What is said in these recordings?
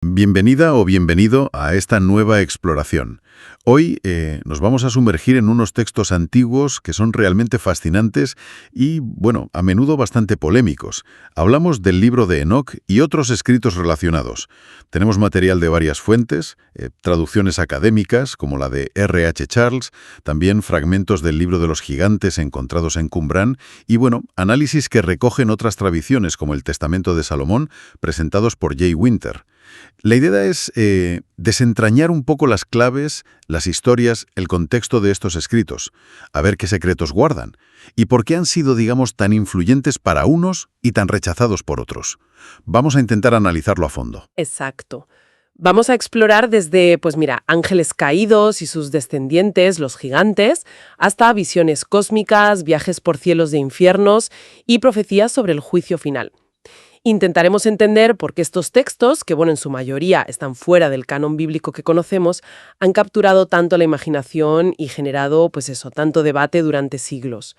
Bienvenida o bienvenido a esta nueva exploración. Hoy nos vamos a sumergir en unos textos antiguos que son realmente fascinantes y, bueno, a menudo bastante polémicos. Hablamos del libro de Enoc y otros escritos relacionados. Tenemos material de varias fuentes, traducciones académicas como la de R.H. Charles, también fragmentos del libro de los gigantes encontrados en Qumran y, bueno, análisis que recogen otras tradiciones como el Testamento de Salomón presentados por Jay Winter. La idea es desentrañar un poco las claves, las historias, el contexto de estos escritos, a ver qué secretos guardan y por qué han sido, digamos, tan influyentes para unos y tan rechazados por otros. Vamos a intentar analizarlo a fondo. Exacto. Vamos a explorar desde, ángeles caídos y sus descendientes, los gigantes, hasta visiones cósmicas, viajes por cielos de infiernos y profecías sobre el juicio final. Intentaremos entender por qué estos textos, que en su mayoría están fuera del canon bíblico que conocemos, han capturado tanto la imaginación y generado, tanto debate durante siglos.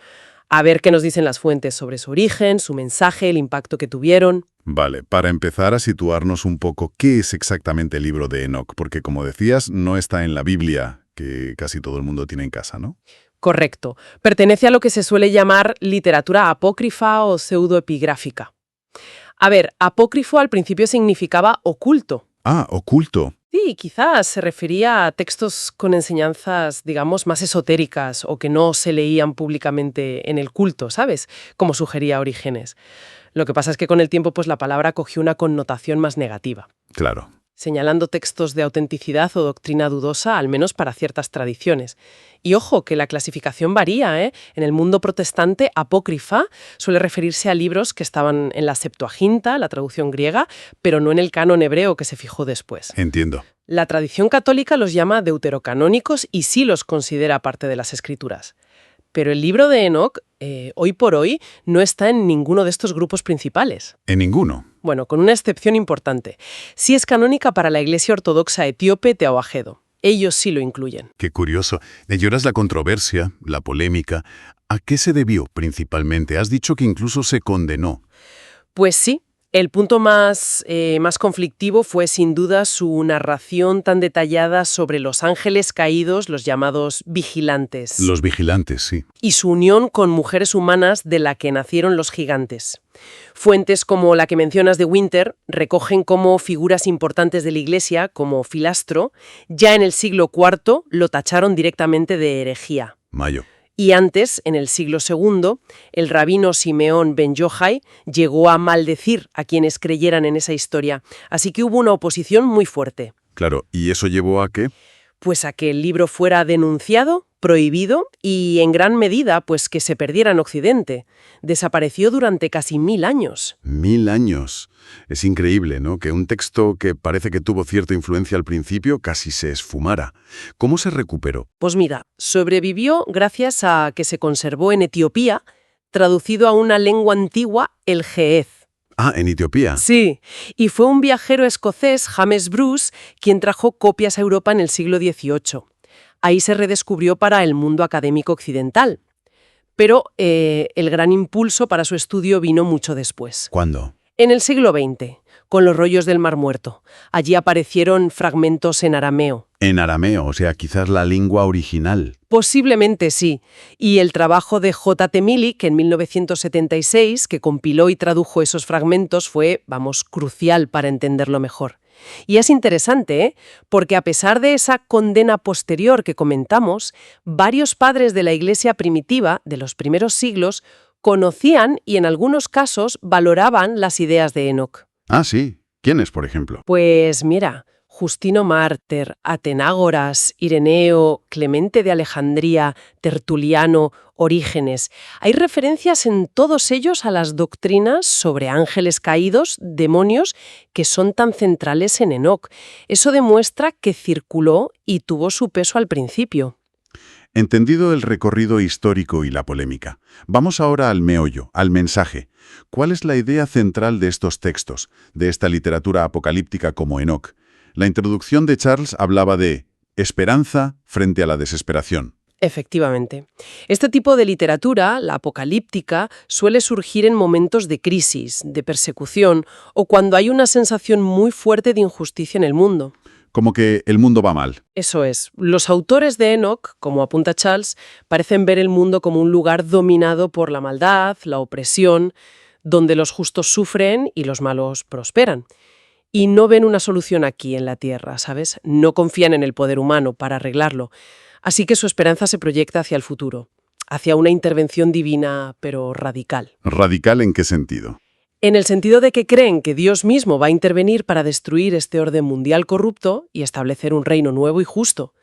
A ver qué nos dicen las fuentes sobre su origen, su mensaje, el impacto que tuvieron. Vale, para empezar a situarnos un poco, ¿qué es exactamente el libro de Enoc? Porque, como decías, no está en la Biblia, que casi todo el mundo tiene en casa, ¿no? Correcto. Pertenece a lo que se suele llamar literatura apócrifa o pseudoepigráfica. A ver, apócrifo al principio significaba oculto. Ah, oculto. Sí, quizás se refería a textos con enseñanzas, digamos, más esotéricas o que no se leían públicamente en el culto, ¿sabes? Como sugería Orígenes. Lo que pasa es que con el tiempo, la palabra cogió una connotación más negativa. Claro. Señalando textos de autenticidad o doctrina dudosa, al menos para ciertas tradiciones. Y ojo, que la clasificación varía, ¿eh? En el mundo protestante, apócrifa suele referirse a libros que estaban en la Septuaginta, la traducción griega, pero no en el canon hebreo que se fijó después. Entiendo. La tradición católica los llama deuterocanónicos y sí los considera parte de las Escrituras. Pero el libro de Enoc, hoy por hoy, no está en ninguno de estos grupos principales. ¿En ninguno? Bueno, con una excepción importante. Sí es canónica para la Iglesia Ortodoxa etíope Teoajedo. Ellos sí lo incluyen. Qué curioso. ¿Me lloras la controversia, la polémica? ¿A qué se debió principalmente? Has dicho que incluso se condenó. Pues sí. El punto más conflictivo fue sin duda su narración tan detallada sobre los ángeles caídos, los llamados vigilantes. Los vigilantes, sí. Y su unión con mujeres humanas de la que nacieron los gigantes. Fuentes como la que mencionas de Winter recogen como figuras importantes de la Iglesia, como Filastro, ya en el siglo IV lo tacharon directamente de herejía. Mayo. Y antes, en el siglo II, el rabino Simeón ben Yochai llegó a maldecir a quienes creyeran en esa historia. Así que hubo una oposición muy fuerte. Claro, ¿y eso llevó a qué? Pues a que el libro fuera denunciado, prohibido y en gran medida que se perdiera en Occidente. Desapareció durante casi 1000 años. 1000 años. Es increíble, ¿no? Que un texto que parece que tuvo cierta influencia al principio casi se esfumara. ¿Cómo se recuperó? Pues mira, sobrevivió gracias a que se conservó en Etiopía, traducido a una lengua antigua, el ge'ez. Ah, ¿en Etiopía? Sí, y fue un viajero escocés, James Bruce, quien trajo copias a Europa en el siglo XVIII. Ahí se redescubrió para el mundo académico occidental. Pero el gran impulso para su estudio vino mucho después. ¿Cuándo? En el siglo XX, con los rollos del Mar Muerto. Allí aparecieron fragmentos en arameo. En arameo, o sea, quizás la lengua original. Posiblemente sí. Y el trabajo de J.T. Milik en 1976, que compiló y tradujo esos fragmentos, fue, crucial para entenderlo mejor. Y es interesante, ¿eh? Porque a pesar de esa condena posterior que comentamos, varios padres de la Iglesia primitiva, de los primeros siglos, conocían y en algunos casos valoraban las ideas de Enoc. Ah, sí. ¿Quiénes, por ejemplo? Pues mira, Justino Mártir, Atenágoras, Ireneo, Clemente de Alejandría, Tertuliano, Orígenes. Hay referencias en todos ellos a las doctrinas sobre ángeles caídos, demonios, que son tan centrales en Enoc. Eso demuestra que circuló y tuvo su peso al principio. Entendido el recorrido histórico y la polémica, vamos ahora al meollo, al mensaje. ¿Cuál es la idea central de estos textos, de esta literatura apocalíptica como Enoc? La introducción de Charles hablaba de esperanza frente a la desesperación. Efectivamente. Este tipo de literatura, la apocalíptica, suele surgir en momentos de crisis, de persecución o cuando hay una sensación muy fuerte de injusticia en el mundo. Como que el mundo va mal. Eso es. Los autores de Enoch, como apunta Charles, parecen ver el mundo como un lugar dominado por la maldad, la opresión, donde los justos sufren y los malos prosperan. Y no ven una solución aquí en la Tierra, ¿sabes? No confían en el poder humano para arreglarlo. Así que su esperanza se proyecta hacia el futuro, hacia una intervención divina, pero radical. ¿Radical en qué sentido? En el sentido de que creen que Dios mismo va a intervenir para destruir este orden mundial corrupto y establecer un reino nuevo y justo.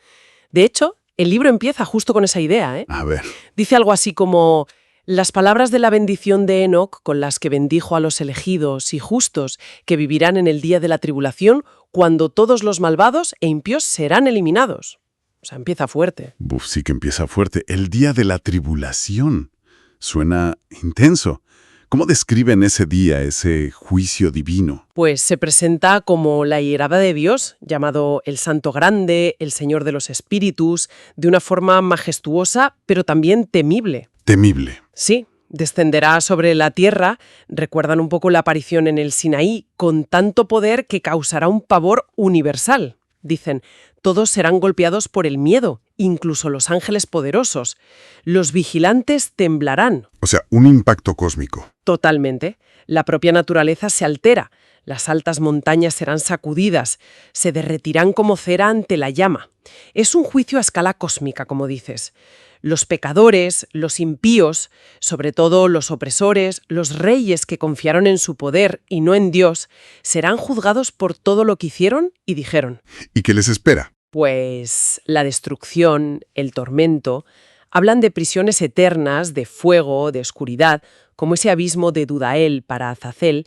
De hecho, el libro empieza justo con esa idea, ¿eh? A ver. Dice algo así como: las palabras de la bendición de Enoc, con las que bendijo a los elegidos y justos que vivirán en el día de la tribulación, cuando todos los malvados e impíos serán eliminados. O sea, empieza fuerte. Sí que empieza fuerte. El día de la tribulación. Suena intenso. ¿Cómo describen ese día, ese juicio divino? Pues se presenta como la hierada de Dios, llamado el Santo Grande, el Señor de los Espíritus, de una forma majestuosa, pero también temible. Temible. Sí, descenderá sobre la tierra, recuerdan un poco la aparición en el Sinaí, con tanto poder que causará un pavor universal. Dicen, todos serán golpeados por el miedo, incluso los ángeles poderosos. Los vigilantes temblarán. O sea, un impacto cósmico. Totalmente. La propia naturaleza se altera. Las altas montañas serán sacudidas, se derretirán como cera ante la llama. Es un juicio a escala cósmica, como dices. Los pecadores, los impíos, sobre todo los opresores, los reyes que confiaron en su poder y no en Dios, serán juzgados por todo lo que hicieron y dijeron. ¿Y qué les espera? Pues la destrucción, el tormento, hablan de prisiones eternas, de fuego, de oscuridad, como ese abismo de Dudael para Azazel.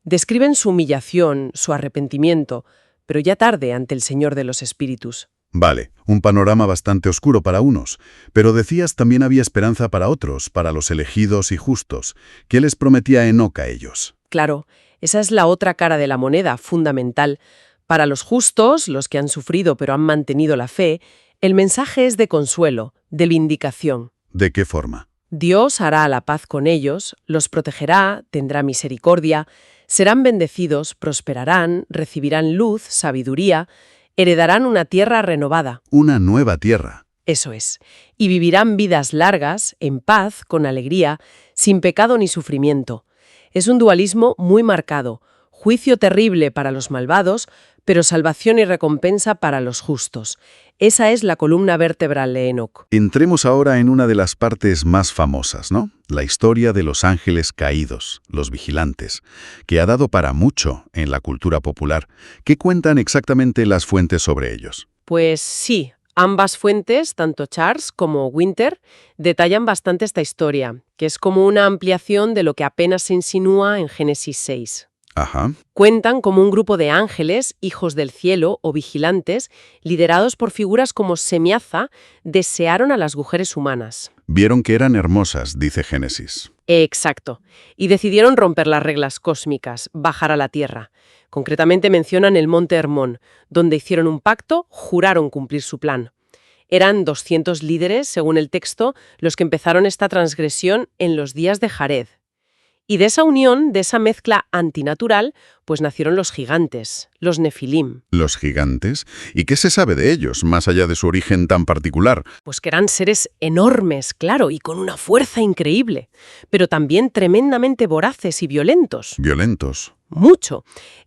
Describen su humillación, su arrepentimiento, pero ya tarde ante el Señor de los Espíritus. Vale, un panorama bastante oscuro para unos, pero decías también había esperanza para otros, para los elegidos y justos. ¿Qué les prometía Enoc a ellos? Claro, esa es la otra cara de la moneda, fundamental. Para los justos, los que han sufrido pero han mantenido la fe, el mensaje es de consuelo, de vindicación. ¿De qué forma? Dios hará la paz con ellos, los protegerá, tendrá misericordia, serán bendecidos, prosperarán, recibirán luz, sabiduría, heredarán una tierra renovada. Una nueva tierra. Eso es. Y vivirán vidas largas, en paz, con alegría, sin pecado ni sufrimiento. Es un dualismo muy marcado. Juicio terrible para los malvados, pero salvación y recompensa para los justos. Esa es la columna vertebral de Enoc. Entremos ahora en una de las partes más famosas, ¿no? La historia de los ángeles caídos, los vigilantes, que ha dado para mucho en la cultura popular. ¿Qué cuentan exactamente las fuentes sobre ellos? Pues sí, ambas fuentes, tanto Charles como Winter, detallan bastante esta historia, que es como una ampliación de lo que apenas se insinúa en Génesis 6. Ajá. Cuentan como un grupo de ángeles, hijos del cielo o vigilantes, liderados por figuras como Semiaza, desearon a las mujeres humanas. Vieron que eran hermosas, dice Génesis. Exacto. Y decidieron romper las reglas cósmicas, bajar a la tierra. Concretamente mencionan el monte Hermón, donde hicieron un pacto, juraron cumplir su plan. Eran 200 líderes, según el texto, los que empezaron esta transgresión en los días de Jared. Y de esa unión, de esa mezcla antinatural, pues nacieron los gigantes, los Nefilim. ¿Los gigantes? ¿Y qué se sabe de ellos, más allá de su origen tan particular? Pues que eran seres enormes, claro, y con una fuerza increíble, pero también tremendamente voraces y violentos. Violentos. Mucho.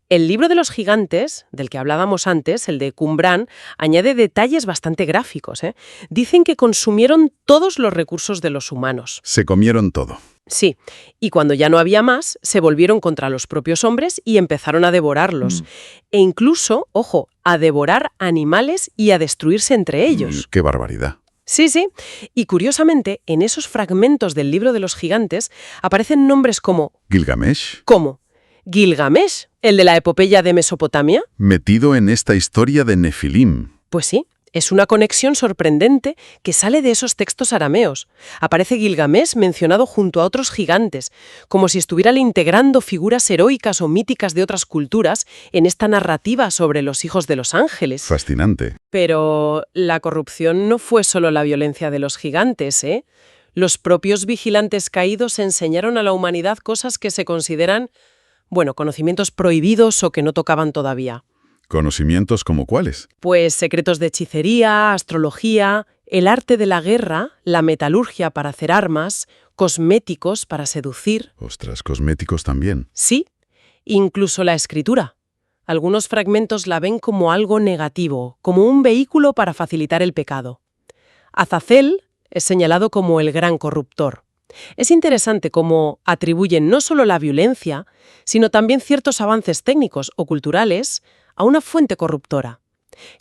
El libro de los gigantes, del que hablábamos antes, el de Qumran, añade detalles bastante gráficos, ¿eh? Dicen que consumieron todos los recursos de los humanos. Se comieron todo. Sí, y cuando ya no había más, se volvieron contra los propios hombres y empezaron a devorarlos. E incluso, ojo, a devorar animales y a destruirse entre ellos. ¡Qué barbaridad! Sí, sí. Y curiosamente, en esos fragmentos del libro de los gigantes aparecen nombres como... ¿Gilgamesh? ¿Cómo? ¿Gilgamesh? ¿El de la epopeya de Mesopotamia? Metido en esta historia de Nefilim. Pues sí. Es una conexión sorprendente que sale de esos textos arameos. Aparece Gilgamesh mencionado junto a otros gigantes, como si estuvieran integrando figuras heroicas o míticas de otras culturas en esta narrativa sobre los hijos de los ángeles. Fascinante. Pero la corrupción no fue solo la violencia de los gigantes, ¿eh? Los propios vigilantes caídos enseñaron a la humanidad cosas que se consideran, conocimientos prohibidos o que no tocaban todavía. ¿Conocimientos como cuáles? Pues secretos de hechicería, astrología, el arte de la guerra, la metalurgia para hacer armas, cosméticos para seducir. Ostras, cosméticos también. Sí, incluso la escritura. Algunos fragmentos la ven como algo negativo, como un vehículo para facilitar el pecado. Azazel es señalado como el gran corruptor. Es interesante cómo atribuyen no solo la violencia, sino también ciertos avances técnicos o culturales a una fuente corruptora.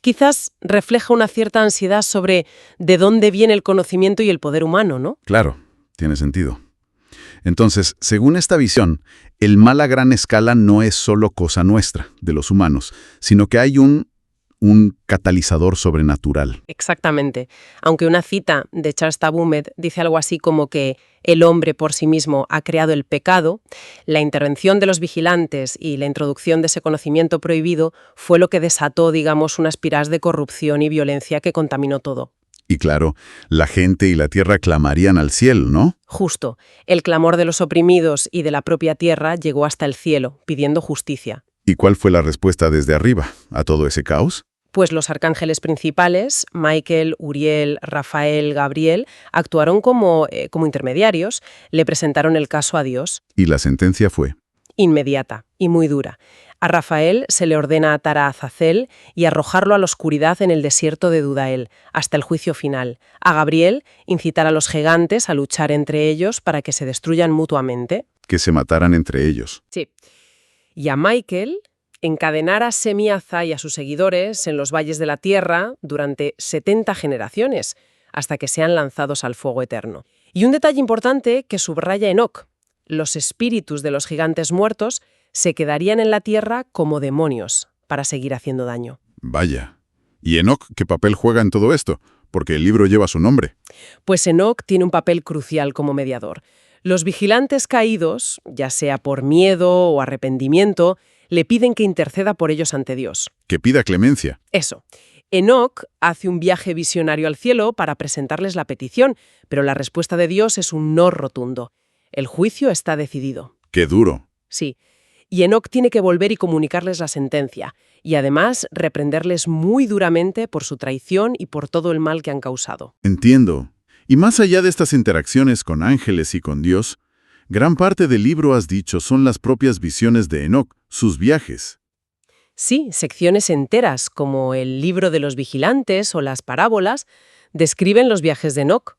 Quizás refleja una cierta ansiedad sobre de dónde viene el conocimiento y el poder humano, ¿no? Claro, tiene sentido. Entonces, según esta visión, el mal a gran escala no es solo cosa nuestra, de los humanos, sino que hay un catalizador sobrenatural. Exactamente. Aunque una cita de Charles Tabumet dice algo así como que el hombre por sí mismo ha creado el pecado, la intervención de los vigilantes y la introducción de ese conocimiento prohibido fue lo que desató, una espiral de corrupción y violencia que contaminó todo. Y claro, la gente y la tierra clamarían al cielo, ¿no? Justo. El clamor de los oprimidos y de la propia tierra llegó hasta el cielo, pidiendo justicia. ¿Y cuál fue la respuesta desde arriba a todo ese caos? Pues los arcángeles principales, Michael, Uriel, Rafael, Gabriel, actuaron como intermediarios, le presentaron el caso a Dios. Y la sentencia fue Inmediata y muy dura. A Rafael se le ordena atar a Azazel y arrojarlo a la oscuridad en el desierto de Dudael, hasta el juicio final. A Gabriel, incitar a los gigantes a luchar entre ellos para que se destruyan mutuamente. que se mataran entre ellos. Sí. Y a Michael, encadenar a Semiaza y a sus seguidores en los valles de la tierra durante 70 generaciones, hasta que sean lanzados al fuego eterno. Y un detalle importante que subraya Enoc: los espíritus de los gigantes muertos se quedarían en la tierra como demonios para seguir haciendo daño. Vaya. ¿Y Enoc qué papel juega en todo esto? Porque el libro lleva su nombre. Pues Enoc tiene un papel crucial como mediador. Los vigilantes caídos, ya sea por miedo o arrepentimiento, le piden que interceda por ellos ante Dios. Que pida clemencia. Eso. Enoc hace un viaje visionario al cielo para presentarles la petición, pero la respuesta de Dios es un no rotundo. El juicio está decidido. ¡Qué duro! Sí. Y Enoc tiene que volver y comunicarles la sentencia, y además reprenderles muy duramente por su traición y por todo el mal que han causado. Entiendo. Y más allá de estas interacciones con ángeles y con Dios, gran parte del libro, has dicho, son las propias visiones de Enoc, sus viajes. Sí, secciones enteras, como el libro de los vigilantes o las parábolas, describen los viajes de Enoc.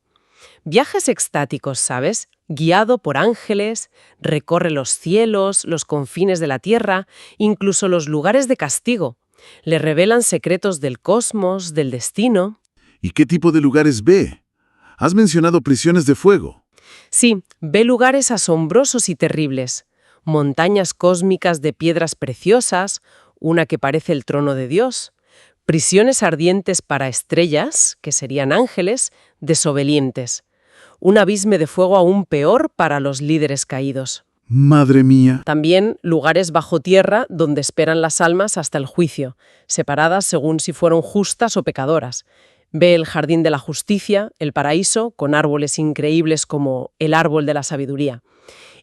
Viajes extáticos, ¿sabes? Guiado por ángeles, recorre los cielos, los confines de la tierra, incluso los lugares de castigo. Le revelan secretos del cosmos, del destino. ¿Y qué tipo de lugares ve? Has mencionado prisiones de fuego. Sí, ve lugares asombrosos y terribles. Montañas cósmicas de piedras preciosas, una que parece el trono de Dios. Prisiones ardientes para estrellas, que serían ángeles, desobedientes. Un abismo de fuego aún peor para los líderes caídos. ¡Madre mía! También lugares bajo tierra donde esperan las almas hasta el juicio, separadas según si fueron justas o pecadoras. Ve el jardín de la justicia, el paraíso, con árboles increíbles como el árbol de la sabiduría.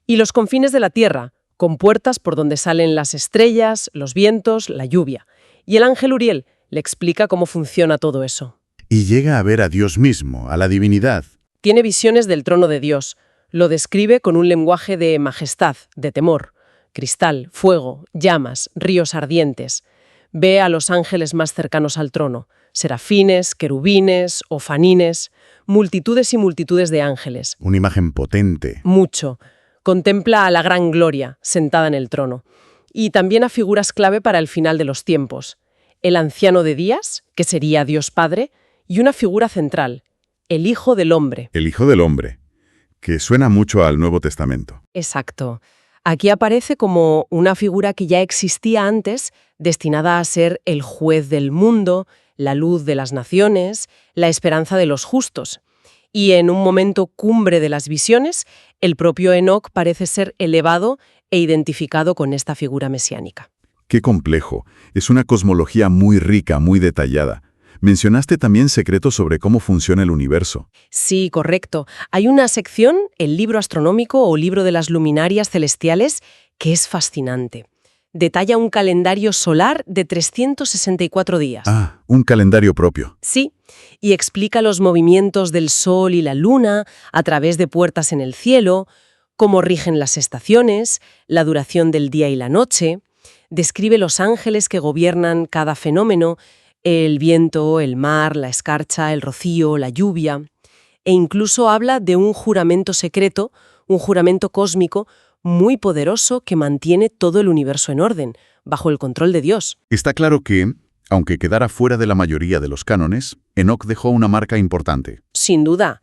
Y los confines de la tierra, con puertas por donde salen las estrellas, los vientos, la lluvia. Y el ángel Uriel le explica cómo funciona todo eso. Y llega a ver a Dios mismo, a la divinidad. Tiene visiones del trono de Dios. Lo describe con un lenguaje de majestad, de temor. Cristal, fuego, llamas, ríos ardientes. Ve a los ángeles más cercanos al trono. Serafines, querubines, ofanines, multitudes y multitudes de ángeles. Una imagen potente. Mucho. Contempla a la gran gloria, sentada en el trono. Y también a figuras clave para el final de los tiempos. El anciano de días, que sería Dios Padre, y una figura central, el Hijo del Hombre. El Hijo del Hombre, que suena mucho al Nuevo Testamento. Exacto. Aquí aparece como una figura que ya existía antes, destinada a ser el juez del mundo, la luz de las naciones, la esperanza de los justos. Y en un momento cumbre de las visiones, el propio Enoc parece ser elevado e identificado con esta figura mesiánica. Qué complejo. Es una cosmología muy rica, muy detallada. Mencionaste también secretos sobre cómo funciona el universo. Sí, correcto. Hay una sección, el libro astronómico o libro de las luminarias celestiales, que es fascinante. Detalla un calendario solar de 364 días. Ah, un calendario propio. Sí, y explica los movimientos del Sol y la Luna a través de puertas en el cielo, cómo rigen las estaciones, la duración del día y la noche. Describe los ángeles que gobiernan cada fenómeno, el viento, el mar, la escarcha, el rocío, la lluvia. E incluso habla de un juramento secreto, un juramento cósmico muy poderoso que mantiene todo el universo en orden, bajo el control de Dios. Está claro que, aunque quedara fuera de la mayoría de los cánones, Enoc dejó una marca importante. Sin duda,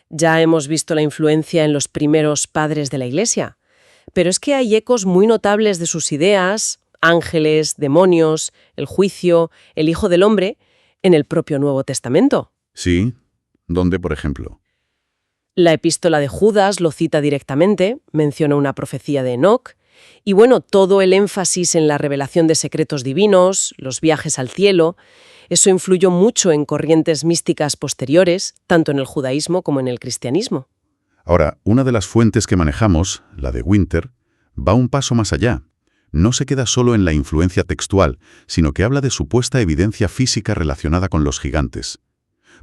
ya hemos visto la influencia en los primeros padres de la Iglesia. Pero es que hay ecos muy notables de sus ideas, ángeles, demonios, el juicio, el Hijo del Hombre, en el propio Nuevo Testamento. Sí, ¿dónde, por ejemplo? La epístola de Judas lo cita directamente, menciona una profecía de Enoc, y bueno, todo el énfasis en la revelación de secretos divinos, los viajes al cielo, eso influyó mucho en corrientes místicas posteriores, tanto en el judaísmo como en el cristianismo. Ahora, una de las fuentes que manejamos, la de Winter, va un paso más allá. No se queda solo en la influencia textual, sino que habla de supuesta evidencia física relacionada con los gigantes.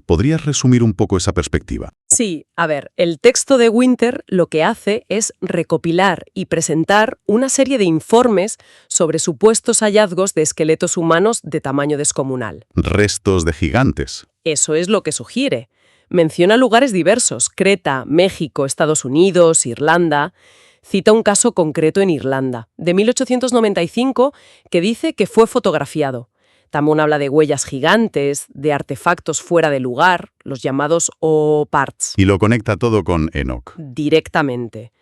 ¿Podrías resumir un poco esa perspectiva? Sí, a ver, el texto de Winter lo que hace es recopilar y presentar una serie de informes sobre supuestos hallazgos de esqueletos humanos de tamaño descomunal. Restos de gigantes. Eso es lo que sugiere. Menciona lugares diversos, Creta, México, Estados Unidos, Irlanda. Cita un caso concreto en Irlanda, de 1895, que dice que fue fotografiado. También habla de huellas gigantes, de artefactos fuera de lugar, los llamados O-parts. Y lo conecta todo con Enoc. Directamente.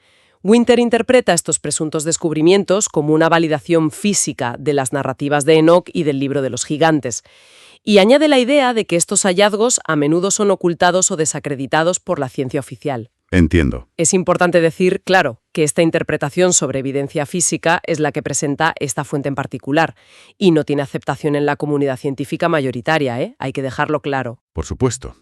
Winter interpreta estos presuntos descubrimientos como una validación física de las narrativas de Enoc y del libro de los gigantes. Y añade la idea de que estos hallazgos a menudo son ocultados o desacreditados por la ciencia oficial. Entiendo. Es importante decir, claro, que esta interpretación sobre evidencia física es la que presenta esta fuente en particular y no tiene aceptación en la comunidad científica mayoritaria, ¿eh? Hay que dejarlo claro. Por supuesto.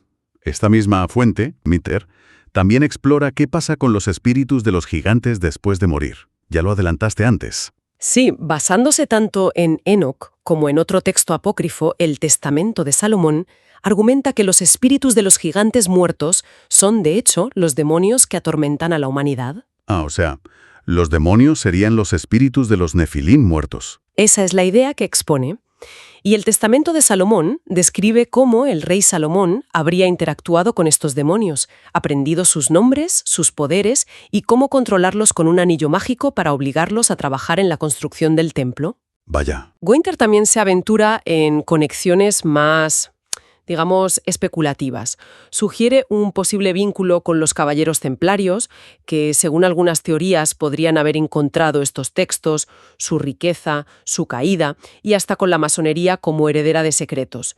Esta misma fuente, Mitter, también explora qué pasa con los espíritus de los gigantes después de morir. Ya lo adelantaste antes. Sí, basándose tanto en Enoc como en otro texto apócrifo, el Testamento de Salomón, argumenta que los espíritus de los gigantes muertos son, de hecho, los demonios que atormentan a la humanidad. Ah, o sea, los demonios serían los espíritus de los Nefilim muertos. Esa es la idea que expone. Y el Testamento de Salomón describe cómo el rey Salomón habría interactuado con estos demonios, aprendido sus nombres, sus poderes y cómo controlarlos con un anillo mágico para obligarlos a trabajar en la construcción del templo. Vaya. Winter también se aventura en conexiones más, digamos, especulativas. Sugiere un posible vínculo con los caballeros templarios, que según algunas teorías podrían haber encontrado estos textos, su riqueza, su caída, y hasta con la masonería como heredera de secretos.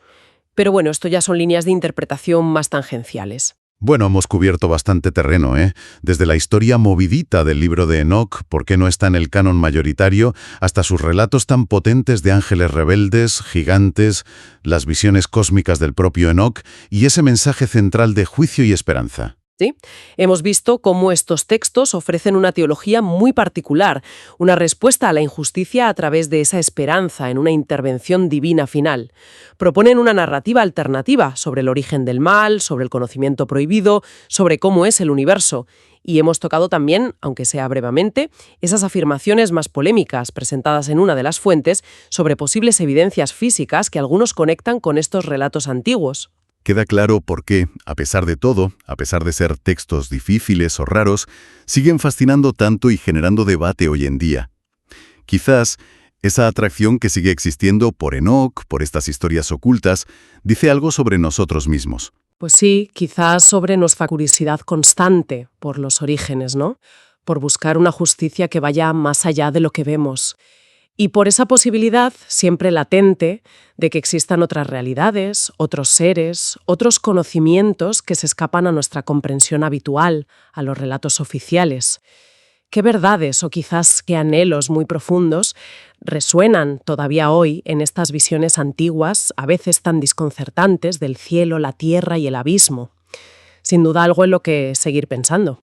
Pero bueno, esto ya son líneas de interpretación más tangenciales. Bueno, hemos cubierto bastante terreno, ¿eh? Desde la historia movidita del libro de Enoc, por qué no está en el canon mayoritario, hasta sus relatos tan potentes de ángeles rebeldes, gigantes, las visiones cósmicas del propio Enoc y ese mensaje central de juicio y esperanza. ¿Sí? Hemos visto cómo estos textos ofrecen una teología muy particular, una respuesta a la injusticia a través de esa esperanza en una intervención divina final. Proponen una narrativa alternativa sobre el origen del mal, sobre el conocimiento prohibido, sobre cómo es el universo. Y hemos tocado también, aunque sea brevemente, esas afirmaciones más polémicas presentadas en una de las fuentes sobre posibles evidencias físicas que algunos conectan con estos relatos antiguos. Queda claro por qué, a pesar de todo, a pesar de ser textos difíciles o raros, siguen fascinando tanto y generando debate hoy en día. Quizás esa atracción que sigue existiendo por Enoc, por estas historias ocultas, dice algo sobre nosotros mismos. Pues sí, quizás sobre nuestra curiosidad constante por los orígenes, ¿no? Por buscar una justicia que vaya más allá de lo que vemos. Y por esa posibilidad siempre latente de que existan otras realidades, otros seres, otros conocimientos que se escapan a nuestra comprensión habitual, a los relatos oficiales. ¿Qué verdades o quizás qué anhelos muy profundos resuenan todavía hoy en estas visiones antiguas, a veces tan desconcertantes, del cielo, la tierra y el abismo? Sin duda algo en lo que seguir pensando.